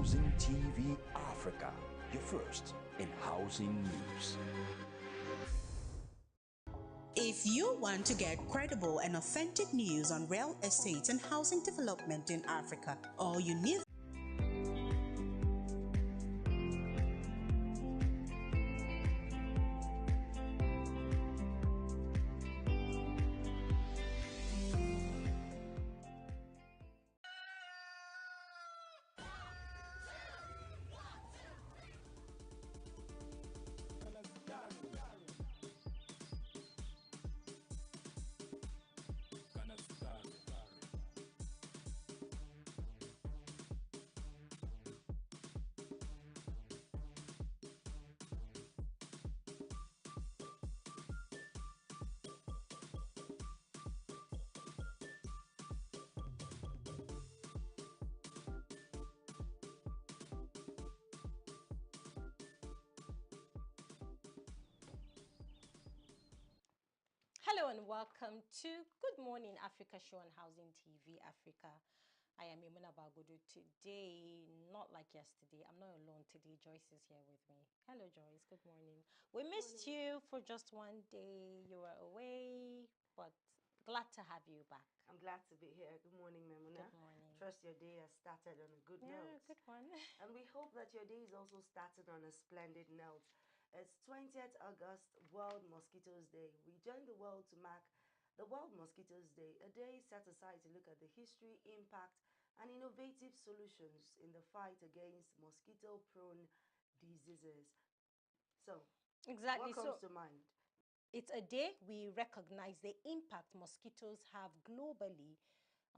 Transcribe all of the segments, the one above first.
Housing TV Africa, your first in housing news. If you want to get credible and authentic news on real estate and housing development in Africa, all you need Hello and welcome to Good Morning Africa show on Housing TV Africa. I am Yamuna Bagudu today, not like yesterday. I'm not alone today. Joyce is here with me. Hello, Joyce. Good morning. We missed you for just one day. You were away, but glad to have you back. I'm glad to be here. Good morning, Memuna. Good morning. Trust your day has started on a good note. Good one. And we hope that your day is also started on a splendid note. It's 20th August, World Mosquitoes Day. We join the world to mark the World Mosquitoes Day, a day set aside to look at the history, impact, and innovative solutions in the fight against mosquito-prone diseases. So, Exactly. what comes to mind? It's a day we recognize the impact mosquitoes have globally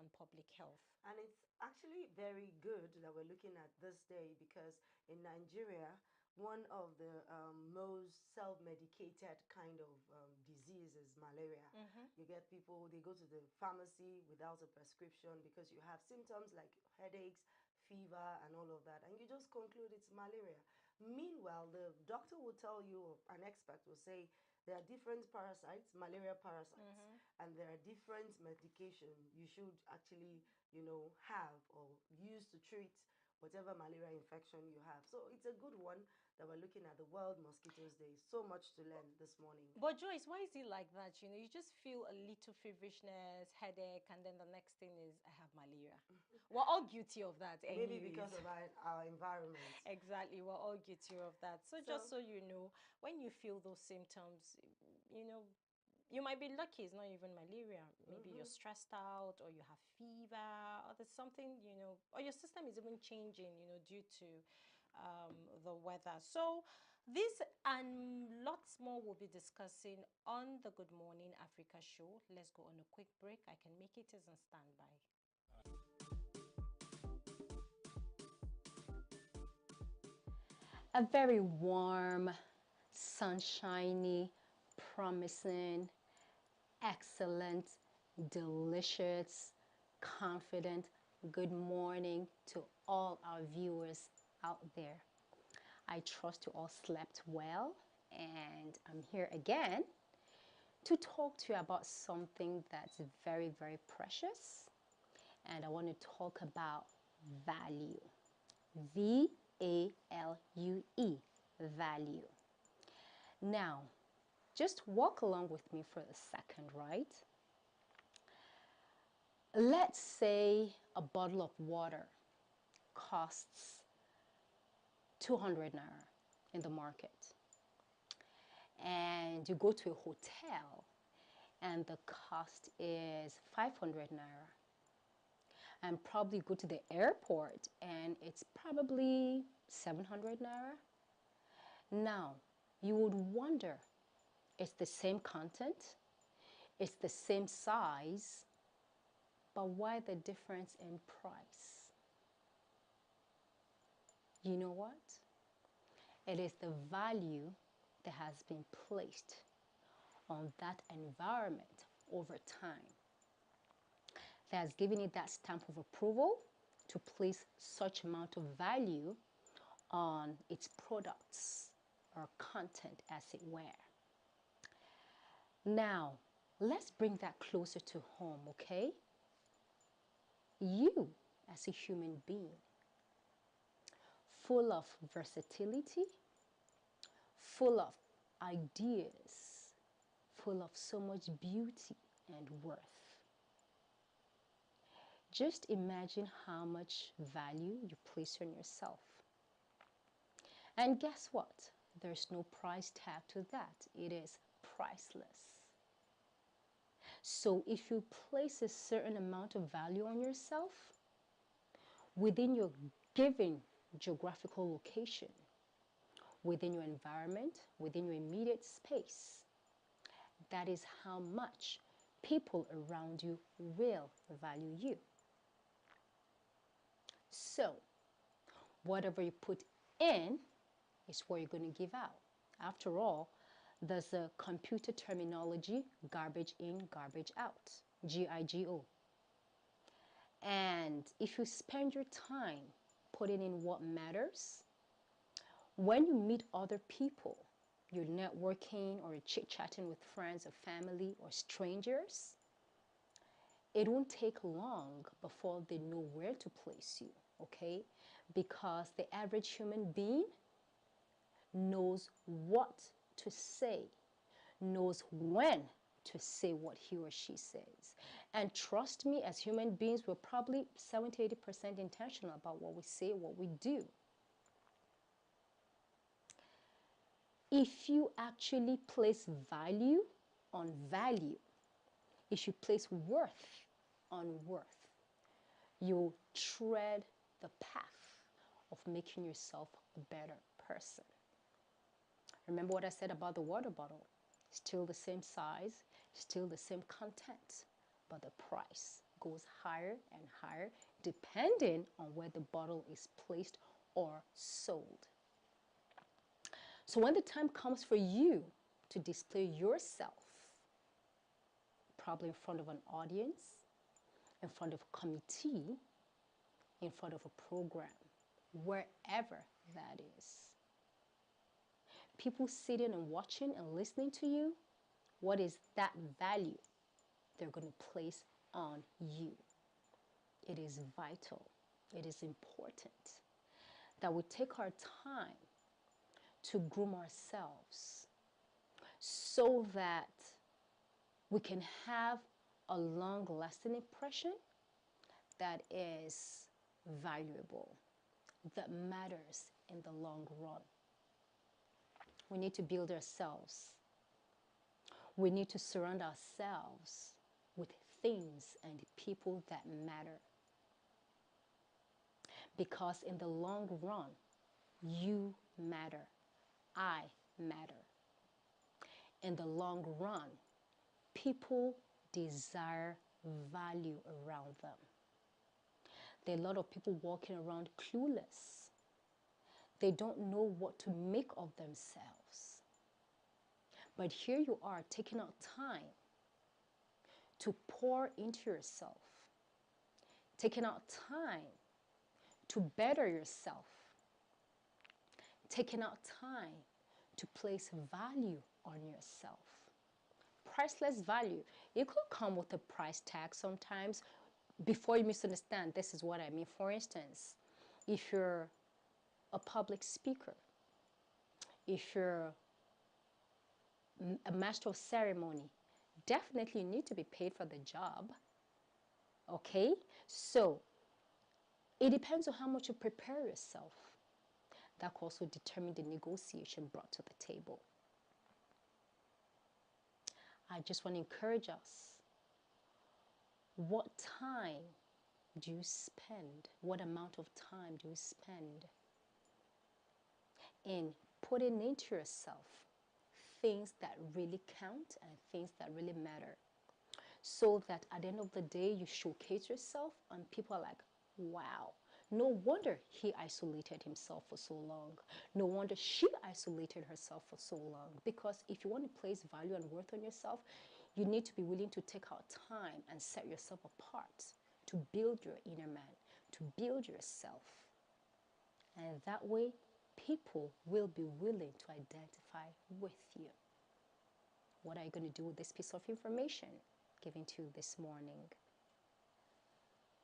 on public health. And it's actually very good that we're looking at this day because in Nigeria, one of the most self-medicated kind of disease is malaria. You get people, they go to the pharmacy without a prescription because you have symptoms like headaches, fever, and all of that, and you just conclude it's malaria. Meanwhile, the doctor will tell you, or an expert will say, there are different parasites, malaria parasites, and there are different medication you should actually, have or use to treat whatever malaria infection you have. So it's a good one that we're looking at the World Mosquitoes Day. So much to learn this morning. But Joyce, why is it like that? You just feel a little feverishness, headache, and then the next thing is I have malaria. We're all guilty of that. Maybe anyways. because of our environment. Exactly, we're all guilty of that. So just so you know, when you feel those symptoms, you might be lucky it's not even malaria. Maybe you're stressed out or you have fever or there's something, or your system is even changing, due to the weather. So this and lots more we'll be discussing on the Good Morning Africa show. Let's go on a quick break. I can make it as a standby. A very warm, sunshiny, promising, excellent, delicious, confident good morning to all our viewers out there. I trust you all slept well, and I'm here again to talk to you about something that's very, very precious. And I want to talk about value. V-A-L-U-E, value. Now, just walk along with me for a second, right? Let's say a bottle of water costs 200 naira in the market. And you go to a hotel and the cost is 500 naira. And probably go to the airport and it's probably 700 naira. Now, you would wonder, it's the same content, it's the same size, but why the difference in price? You know what? It is the value that has been placed on that environment over time that has given it that stamp of approval to place such amount of value on its products or content, as it were. Now, let's bring that closer to home, okay? You, as a human being, full of versatility, full of ideas, full of so much beauty and worth. Just imagine how much value you place on yourself. And guess what? There's no price tag to that. It is priceless. So if you place a certain amount of value on yourself within your given geographical location, within your environment, within your immediate space, that is how much people around you will value you. So, whatever you put in is what you're going to give out. After all, there's a computer terminology, garbage in, garbage out, GIGO. And if you spend your time putting in what matters, when you meet other people, you're networking or chit-chatting with friends or family or strangers, it won't take long before they know where to place you, okay? Because the average human being knows what to say, knows when to say what he or she says. And trust me, as human beings, we're probably 70-80% intentional about what we say, what we do. If you actually place value on value, if you place worth on worth, you tread the path of making yourself a better person. Remember what I said about the water bottle? Still the same size, still the same content, but the price goes higher and higher depending on where the bottle is placed or sold. So when the time comes for you to display yourself, probably in front of an audience, in front of a committee, in front of a program, wherever that is, people sitting and watching and listening to you, what is that value they're going to place on you? It is vital, it is important that we take our time to groom ourselves so that we can have a long-lasting impression that is valuable, that matters in the long run. We need to build ourselves. We need to surround ourselves with things and people that matter. Because in the long run, you matter. I matter. In the long run, people desire value around them. There are a lot of people walking around clueless. They don't know what to make of themselves. But here you are taking out time to pour into yourself, taking out time to better yourself, taking out time to place value on yourself. Priceless value. It could come with a price tag sometimes. Before you misunderstand, this is what I mean. For instance, if you're a public speaker, if you're a master of ceremony, definitely you need to be paid for the job. Okay? So, it depends on how much you prepare yourself. That could also determine the negotiation brought to the table. I just want to encourage us. What time do you spend? What amount of time do you spend in putting into yourself things that really count and things that really matter? So that at the end of the day, you showcase yourself and people are like, wow, no wonder he isolated himself for so long. No wonder she isolated herself for so long. Because if you want to place value and worth on yourself, you need to be willing to take out time and set yourself apart to build your inner man, to build yourself. And that way, people will be willing to identify with you. What are you going to do with this piece of information given to you this morning?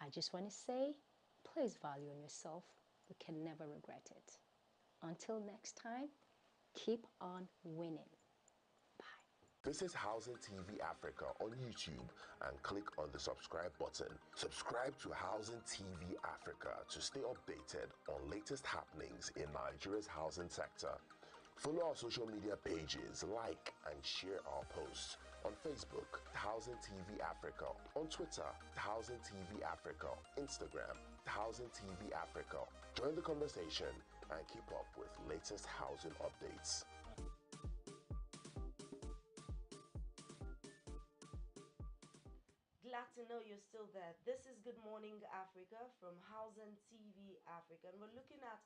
I just want to say, place value on yourself. we can never regret it. Until next time, keep on winning. Visit Housing TV Africa on YouTube and click on the subscribe button. Subscribe to Housing TV Africa to stay updated on latest happenings in Nigeria's housing sector. Follow our social media pages, like and share our posts. On Facebook, Housing TV Africa. On Twitter, Housing TV Africa. Instagram, Housing TV Africa. Join the conversation and keep up with latest housing updates. Glad to know you're still there. This is Good Morning Africa from Housing TV Africa, and we're looking at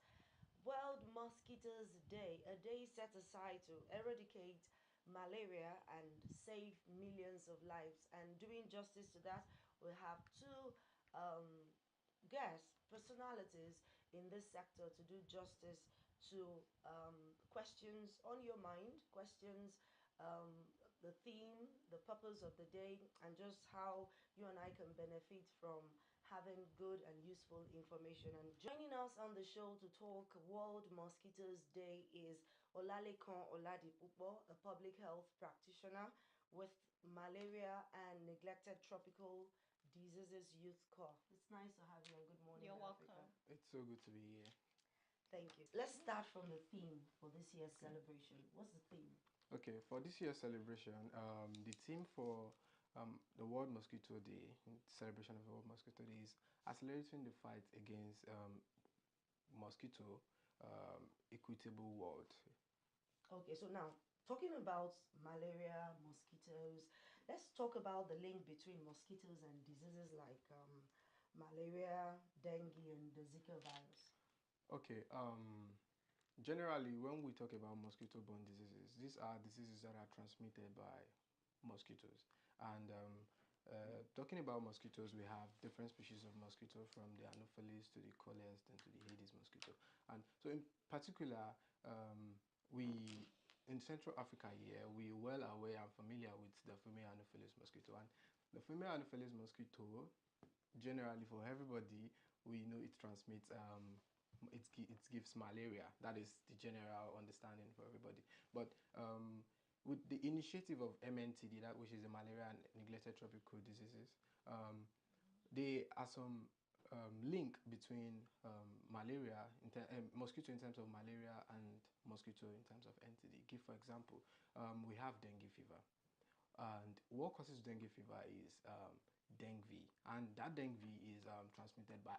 World Mosquitoes Day, a day set aside to eradicate malaria and save millions of lives. And doing justice to that, we have two guests, personalities in this sector to do justice to questions on your mind, questions, the theme, the purpose of the day, and just how you and I can benefit from having good and useful information. And joining us on the show to talk World Mosquitoes Day is Olalekan Oladipupo, a public health practitioner with Malaria and Neglected Tropical Diseases Youth Corps. It's nice to have you on Good Morning You're Africa. welcome. It's so good to be here. Thank you. Let's start from the theme for this year's celebration. What's the theme? Okay, for this year's celebration, the theme for the World Mosquito Day, celebration of the World Mosquito Day, is accelerating the fight against mosquito, equitable world. Okay, so now talking about malaria, mosquitoes, let's talk about the link between mosquitoes and diseases like malaria, dengue, and the Zika virus. Okay, generally, when we talk about mosquito-borne diseases, these are diseases that are transmitted by mosquitoes. And talking about mosquitoes, we have different species of mosquito, from the Anopheles to the Coleus and to the Aedes mosquito. And so in particular, we in Central Africa here, we well aware and familiar with the female Anopheles mosquito. And the female Anopheles mosquito, generally for everybody, we know it transmits it gives malaria. That is the general understanding for everybody. But with the initiative of MNTD, that which is the malaria and neglected tropical diseases, there are some link between malaria, mosquito in terms of malaria, and mosquito in terms of NTD. Give for example, we have dengue fever, and what causes dengue fever is dengue, and that dengue is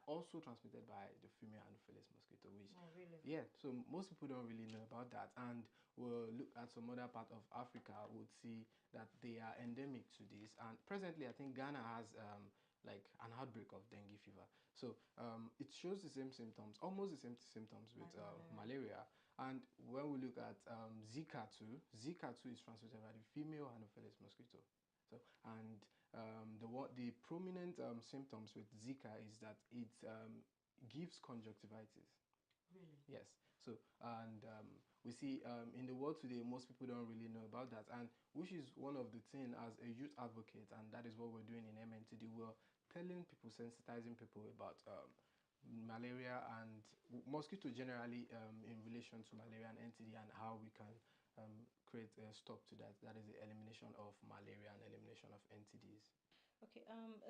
also transmitted by the female Anopheles mosquito, which really? yeah, so most people don't really know about that. And we'll look at some other part of Africa, would see that they are endemic to this. And presently, I think Ghana has like an outbreak of dengue fever. So it shows the same symptoms, almost the same symptoms with malaria. And when we look at Zika 2 is transmitted by the female Anopheles mosquito. So, and the prominent symptoms with Zika is that it gives conjunctivitis. Really? Yes. So, and we see in the world today, most people don't really know about that, and which is one of the things as a youth advocate, and that is what we're doing in MNTD. We're telling people, sensitizing people about malaria and mosquito generally in relation to malaria and NTD, and how we can create a stop to that. That is the elimination of malaria and elimination of NTDs. Okay,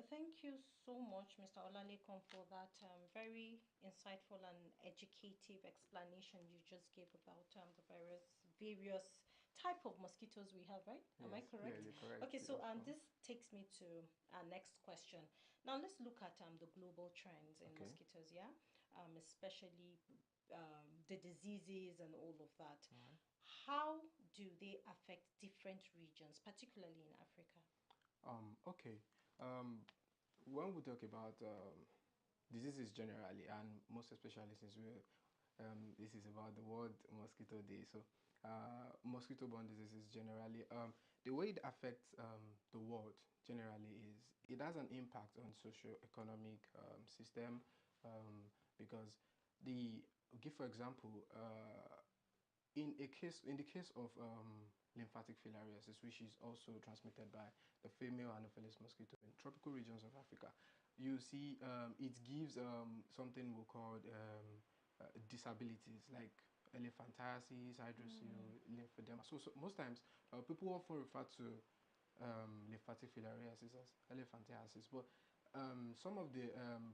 thank you so much, Mr. Olalekan, for that very insightful and educative explanation you just gave about the various type of mosquitoes we have, right? Am I correct? Yeah, you're correct. Okay, so this takes me to our next question. Now let's look at the global trends in mosquitoes, yeah, especially the diseases and all of that. How do they affect different regions, particularly in Africa? Okay. When we talk about diseases generally, and most especially since this is about the World Mosquito Day, so mosquito-borne diseases generally, the way it affects the world generally is it has an impact on socio-economic system, because give for example, in the case of lymphatic filariasis, which is also transmitted by the female Anopheles mosquito in tropical regions of Africa, you see it gives something we call disabilities like elephantiasis, hydrocele, lymphedema. So most times people often refer to lymphatic filariasis as elephantiasis, but some of the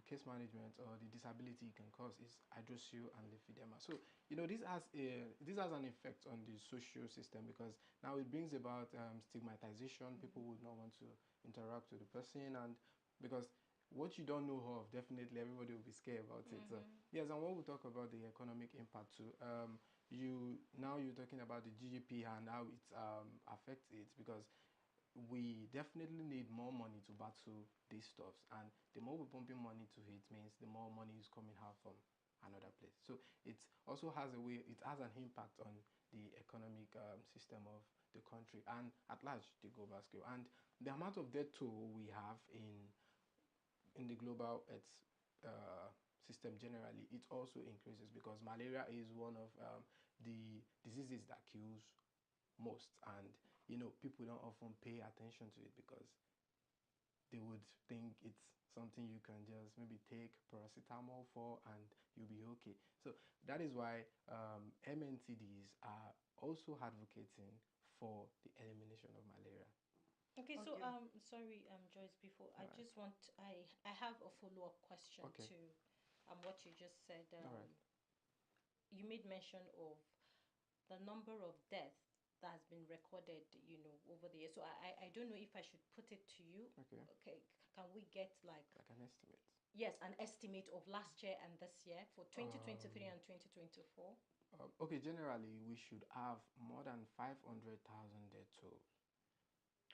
case management or the disability it can cause is hydrocele and lymphedema. So this has an effect on the social system, because now it brings about stigmatization. People would not want to interact with the person, and because what you don't know of, definitely everybody will be scared about it. So yes, and when we talk about the economic impact too, you're talking about the GDP and how it affects it, because we definitely need more money to battle these stuffs, and the more we're pumping money to it means the more money is coming out from another place. So it also has it has an impact on the economic system of the country and at large the global scale. And the amount of death toll we have in the global health system generally, it also increases, because malaria is one of the diseases that kills most, and people don't often pay attention to it because they would think it's something you can just maybe take paracetamol for and you'll be okay. So that is why MNCDs are also advocating for the elimination of malaria. Okay, so sorry, Joyce, before I Alright. just want I have a follow-up question Okay. to what you just said. Alright. You made mention of the number of deaths that has been recorded, over the years. So I don't know if I should put it to you. Okay. Okay, can we get like an estimate? yes, an estimate of last year and this year for 2023 and 2024? Okay, generally we should have more than 500,000 death toll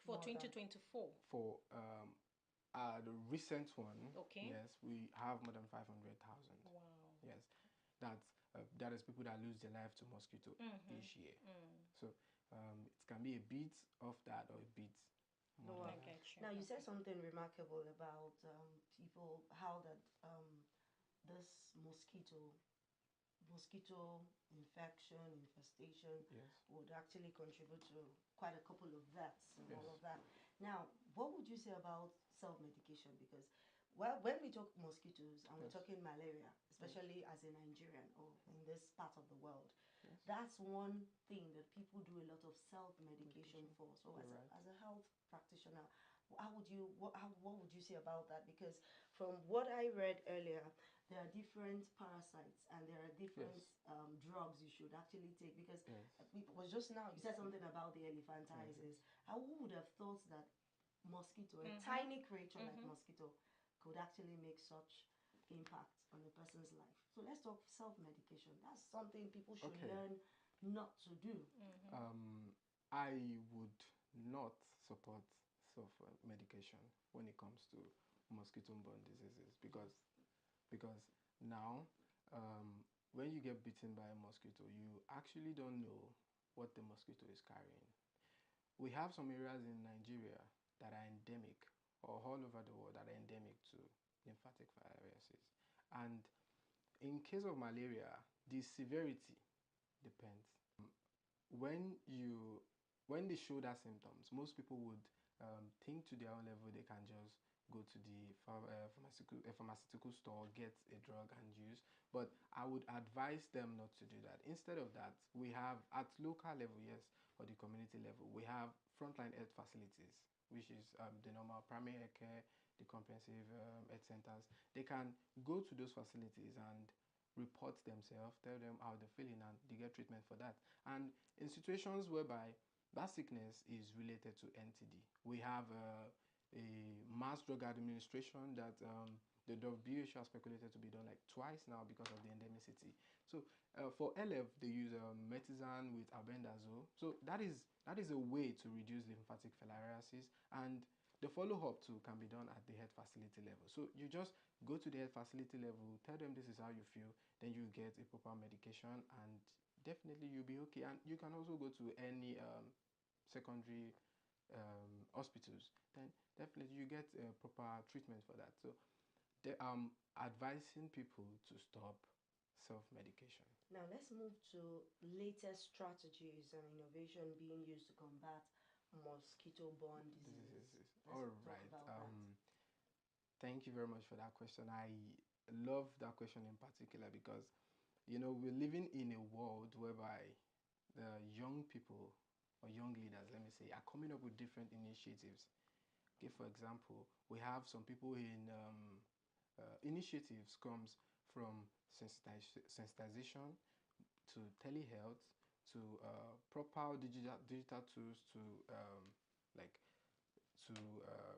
For 2024. for the recent one. Okay. Yes, we have more than 500,000. Wow. Yes, that is people that lose their life to mosquito each year. So it can be a bit of that or a bit more Wow. than that. Now you said something remarkable about people, how that this mosquito infestation Yes. would actually contribute to quite a couple of deaths and all Yes. of that. Now, what would you say about self-medication? Because when we talk mosquitoes and we're Yes. talking malaria, especially as a Nigerian or in this part of the world, Yes. that's one thing that people do a lot of self-medication Medication. for. So You're right. as a health practitioner, what would you say about that? Because from what I read earlier, there are different parasites and there are different drugs you should actually take, because Yes. it was just now you said something about the elephantiasis. Who would have thought that mosquito, a tiny creature like mosquito, could actually make such impact on a person's life? So let's talk self-medication. That's something people should Okay. learn not to do. I would not support self-medication when it comes to mosquito-borne diseases, because now when you get bitten by a mosquito, you actually don't know what the mosquito is carrying. We have some areas in Nigeria that are endemic, or all over the world that are endemic to lymphatic filariasis. And in case of malaria, the severity depends. When they show that symptoms, most people would think to their own level they can just go to the pharmaceutical store, get a drug and use. But I would advise them not to do that. Instead of that, we have at local level, yes, or the community level, we have frontline health facilities, which is the normal primary health care, the comprehensive health centers. They can go to those facilities and report themselves, tell them how they're feeling, and they get treatment for that. And in situations whereby that sickness is related to NTD, we have a mass drug administration that the WHO has speculated to be done like twice now because of the endemicity. So for LF, they use metizan with albendazole. So that is a way to reduce lymphatic filariasis, and the follow-up too can be done at the health facility level. So you just go to the health facility level, tell them this is how you feel, then you get a proper medication, and definitely you'll be okay. And you can also go to any secondary hospitals, then definitely you get proper treatment for that. So advising people to stop self-medication. Now let's move to latest strategies and innovation being used to combat mosquito-borne diseases. All right. Thank you very much for that question. I love that question in particular because we're living in a world whereby the young people or young leaders, let me say, are coming up with different initiatives. Okay, for example, we have some people in initiatives comes from sensitization to telehealth to proper digital tools to like to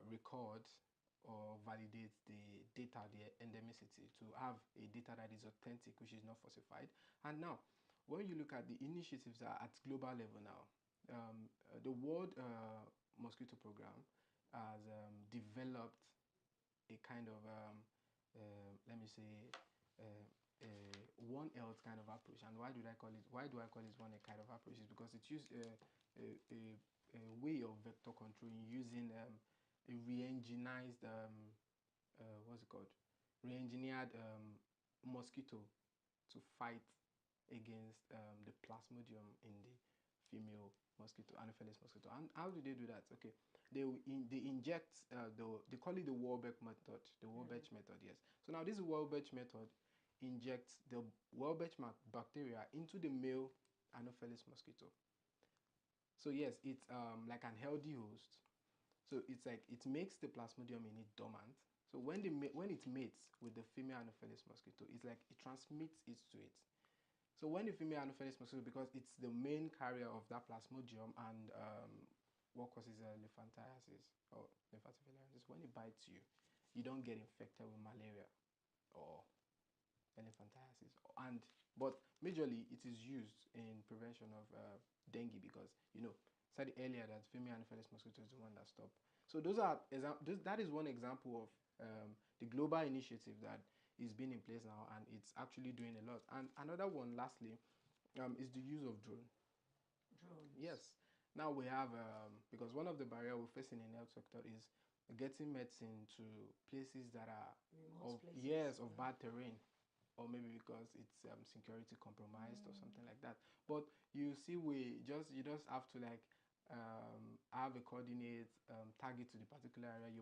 record or validate the data, the endemicity, to have a data that is authentic, which is not falsified. And now, when you look at the initiatives that are at global level now, the World Mosquito Program has developed a kind of, let me say, One Health kind of approach. And why do I call it One Health kind of approach? Is because it uses a way of vector control using a re-engineered what's it called? Re-engineered mosquito to fight against the plasmodium in the female mosquito, Anopheles mosquito. And how do they do that? Okay, they inject they call it the Warbeck method, the Warbeck method. Yes. So now this Warbeck method injects the Warbeck bacteria into the male Anopheles mosquito. So yes, it's like an healthy host. So it's like it makes the plasmodium in it dormant. So when it mates with the female Anopheles mosquito, it's like it transmits it to it. So when the female Anopheles mosquito, because it's the main carrier of that plasmodium and what causes elephantiasis or elephantiasis, when it bites you, you don't get infected with malaria or elephantiasis. But majorly it is used in prevention of dengue, because said earlier that female Anopheles mosquito is the one that stopped. So that is one example of the global initiative that is being in place now, and it's actually doing a lot. And another one, lastly, is the use of drones. Yes. Now we have because one of the barriers we're facing in the health sector is getting medicine to places that are of bad terrain, or maybe because it's security compromised or something like that. But you see, you just have to like have a coordinate target to the particular area you want